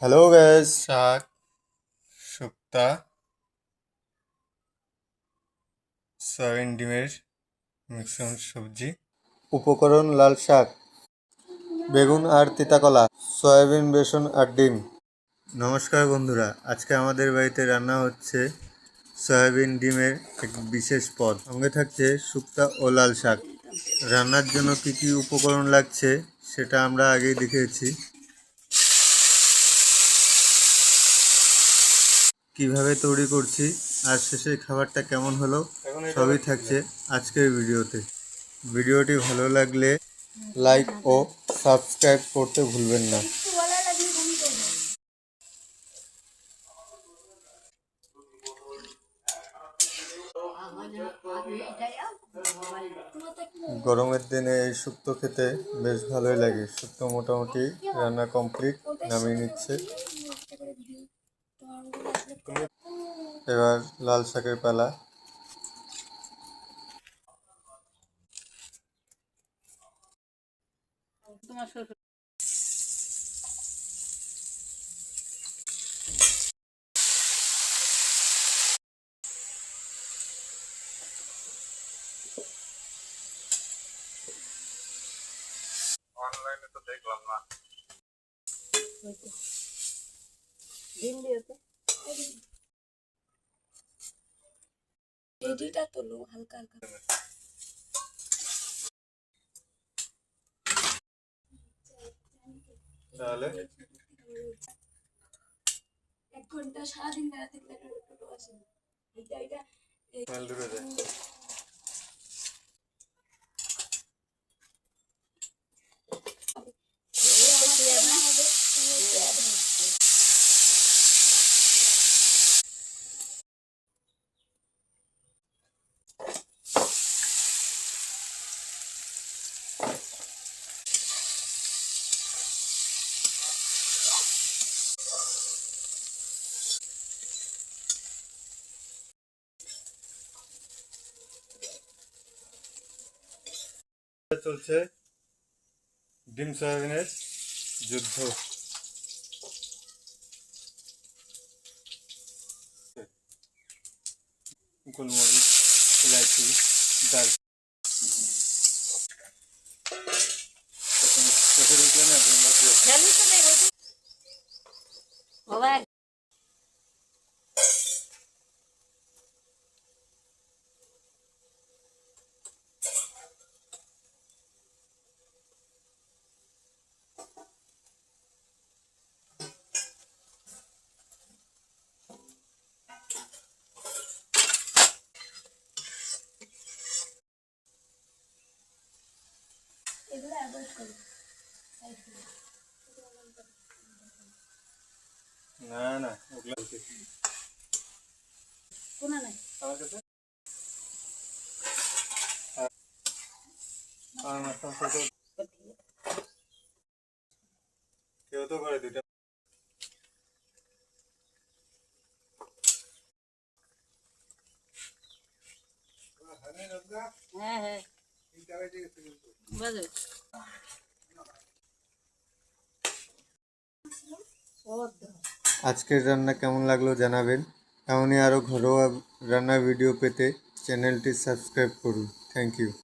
Hello gas, শাক, শুক্তা, soybean ডিমের মিশ্রণ সবজি। উপকরণ: লাল শাক, বেগুন আর তিতাকলা, সয়াবিন, বেসন আর ডিম। নমস্কার বন্ধুরা, আজকে আমাদের বাড়িতে রান্না হচ্ছে সয়াবিন ডিমের এক বিশেষ পদ। সঙ্গে থাকছে শুক্তা ও লাল শাক। রান্নার জন্য কী কী উপকরণ লাগছে সেটা আমরা আগেই দেখেছি। কিভাবে তৈরি করছি আর শেষের খাবারটা কেমন হলো সবই থাকছে আজকের ভিডিওতে। ভিডিওটি ভালো লাগলে লাইক ও সাবস্ক্রাইব করতে ভুলবেন না। গরমের দিনে এই শুক্তো খেতে বেশ ভালোই লাগে। শুক্তো মোটামুটি রান্না কমপ্লিট, নামিয়ে নিচ্ছে। এবার লাল শাকের পালা। অনলাইনে তো দেখলাম না। এডিটা তোলো হালকা হালকা। তাহলে 1 ঘন্টা সারাদিন বেড়াতে গেলে টোটো আসে না। এটা মাল ঢুকে যায়। চলছে ডিম সয়াবিনের যুদ্ধ। গোলমরিচ, ইলাইচি, ডাল। এগুলো অ্যাভয়েড করো। না না, ওগুলো কোনা নাই আমার কাছে। কেউ তো করে দুইটা। হ্যাঁ হ্যাঁ বাজে। আজকের রান্না কেমন লাগলো জানাবেন। এমনই আরও ঘরোয়া রান্নার ভিডিও পেতে চ্যানেলটি সাবস্ক্রাইব করুন। Thank you.